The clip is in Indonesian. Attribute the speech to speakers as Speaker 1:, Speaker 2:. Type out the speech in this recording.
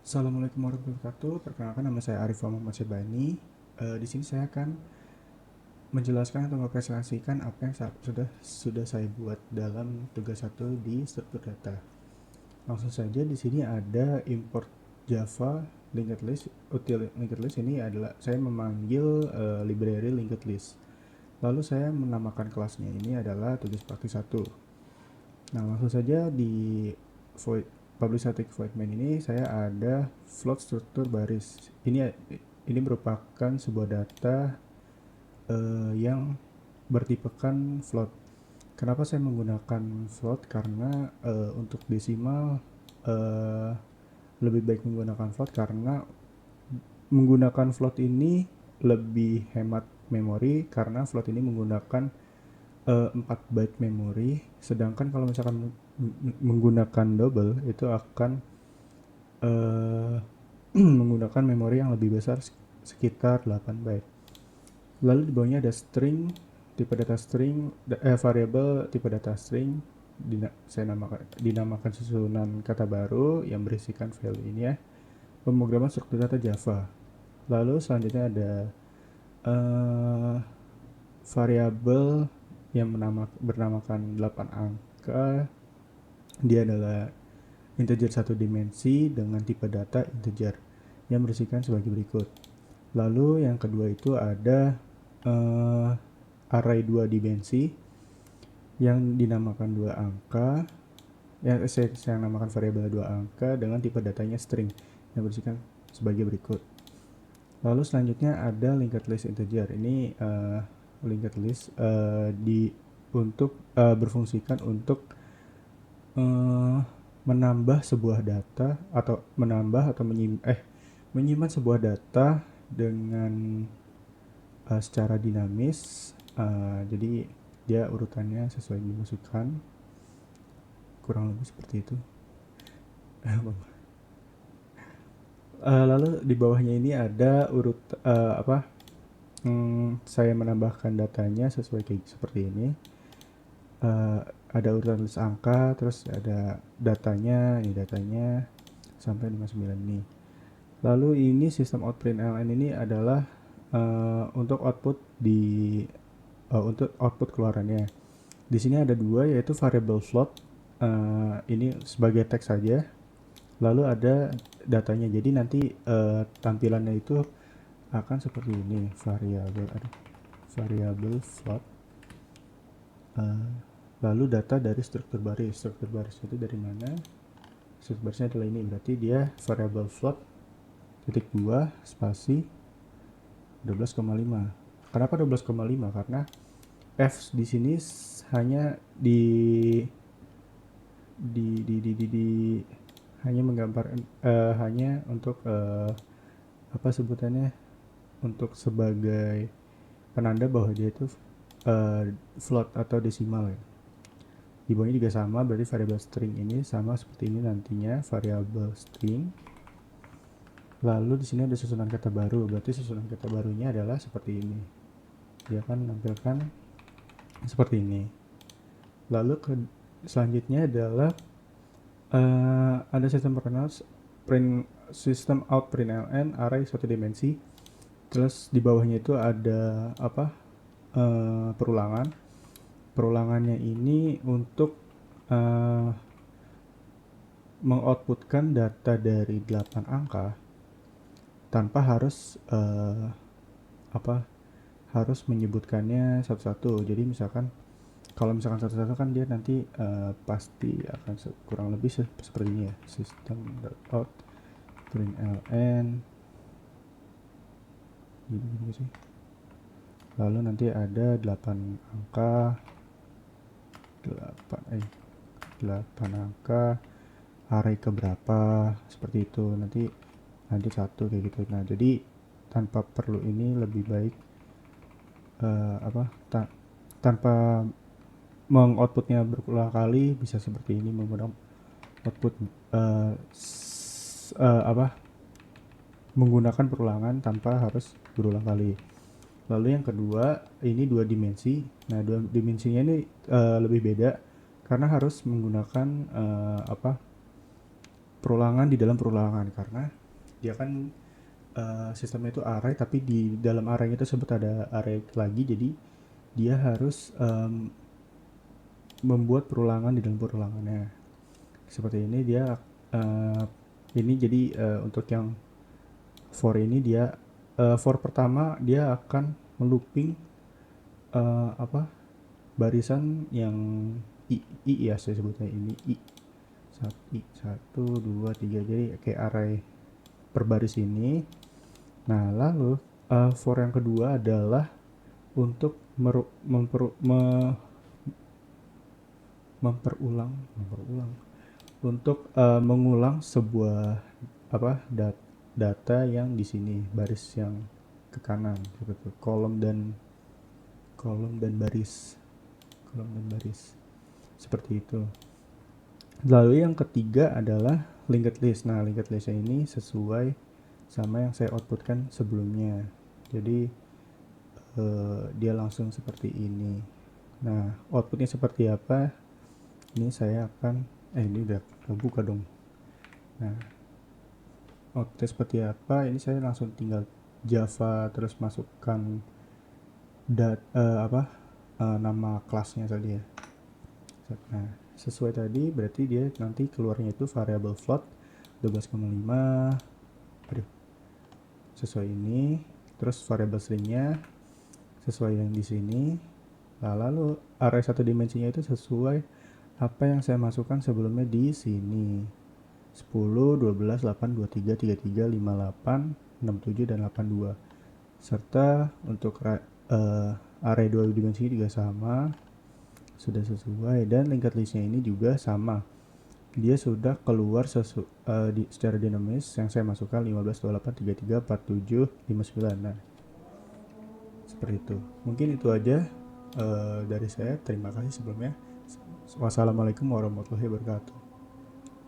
Speaker 1: Assalamualaikum warahmatullahi wabarakatuh. Perkenalkan, nama saya Arif Muhammad Syabani. Di sini saya akan menjelaskan atau mempresentasikan apa yang sudah saya buat dalam tugas 1 di struktur data. Langsung saja, di sini ada import Java linked list. Util linked list ini adalah saya memanggil library linked list. Lalu saya menamakan kelasnya ini adalah tugas praktis 1. Nah, langsung saja di void public static void main ini saya ada float struktur baris. Ini merupakan sebuah data yang bertipekan float. Kenapa saya menggunakan float? Karena untuk desimal lebih baik menggunakan float karena menggunakan float ini lebih hemat memori karena float ini menggunakan 4 byte memori, sedangkan kalau misalkan menggunakan double itu akan menggunakan memori yang lebih besar sekitar 8 byte. Lalu di bawahnya ada string, tipe data string, variable tipe data string, saya dinamakan susunan kata baru yang berisikan value ini ya. Pemrograman struktur data Java. Lalu selanjutnya ada variabel yang bernamakan 8 angka. Dia adalah integer satu dimensi dengan tipe data integer yang berisikan sebagai berikut. Lalu yang kedua itu ada array 2 dimensi yang dinamakan 2 angka. Saya namakan variabel 2 angka dengan tipe datanya string yang berisikan sebagai berikut. Lalu selanjutnya ada linked list integer. Ini linked list berfungsikan untuk menambah sebuah data atau menyimpan sebuah data dengan secara dinamis. Jadi dia urutannya sesuai dimasukkan, kurang lebih seperti itu. Lalu di bawahnya ini ada saya menambahkan datanya sesuai kayak seperti ini. Ada urutan list angka, terus ada datanya sampai 59 ini. Lalu ini sistem outprintln ini adalah untuk output keluarannya. Di sini ada dua, yaitu variable float. Ini sebagai teks saja. Lalu ada datanya. Jadi nanti tampilannya itu akan seperti ini, variable float. Lalu data dari struktur baris. Struktur baris itu dari mana? Struktur barisnya adalah ini, berarti dia variable float titik 2 spasi 12,5. Kenapa 12,5? Karena f di sini hanya hanya menggambarkan hanya untuk apa sebutannya, untuk sebagai penanda bahwa dia itu float atau desimal ya. Di bawahnya juga sama, berarti variable string ini sama seperti ini nantinya, variable string. Lalu di sini ada susunan kata baru, berarti susunan kata barunya adalah seperti ini. Dia akan menampilkan seperti ini. Lalu selanjutnya adalah ada sistem out println array satu dimensi. Terus di bawahnya itu ada perulangan. Perulangannya ini untuk mengoutputkan data dari 8 angka tanpa harus harus menyebutkannya satu-satu. Jadi misalkan kalau misalkan satu-satu kan dia nanti pasti akan kurang lebih seperti ini ya, system.out println gitu sih. Lalu nanti ada 8 angka 8 angka array keberapa seperti itu, nanti satu kayak gitu. Nah, jadi tanpa perlu ini lebih baik tanpa mengoutputnya berulang kali, bisa seperti ini menggunakan output menggunakan perulangan tanpa harus berulang kali. Lalu yang kedua, ini 2 dimensi. Nah, 2 dimensinya ini lebih beda karena harus menggunakan perulangan di dalam perulangan, karena dia kan sistemnya itu array, tapi di dalam array tersebut ada array lagi, jadi dia harus membuat perulangan di dalam perulangannya. Seperti ini dia ini jadi untuk yang for ini dia for pertama dia akan melooping barisan yang i ya, saya sebutnya ini i 1 2 3, jadi kayak array per baris ini. Nah, lalu for yang kedua adalah untuk memperulang untuk mengulang sebuah data yang di sini, baris yang ke kanan seperti kolom dan baris seperti itu. Lalu yang ketiga adalah linked list. Nah, linked list ini sesuai sama yang saya outputkan sebelumnya, jadi dia langsung seperti ini. Nah, outputnya seperti apa, ini saya akan ini udah kebuka dong. Nah, outputnya seperti apa, ini saya langsung tinggal Java terus masukkan nama kelasnya tadi ya. Nah, sesuai tadi berarti dia nanti keluarnya itu variable float 12,5 sesuai ini, terus variable stringnya sesuai yang di sini. Nah, lalu array satu dimensinya itu sesuai apa yang saya masukkan sebelumnya di sini, 10, 12, 8, 23, 33, 58, 67, dan 82. Serta untuk array 2 dimensi juga sama, sudah sesuai, dan linked listnya ini juga sama, dia sudah keluar secara dinamis yang saya masukkan 15, 28, 33, 47, 59. Nah, seperti itu. Mungkin itu aja dari saya. Terima kasih sebelumnya. Wassalamualaikum warahmatullahi wabarakatuh.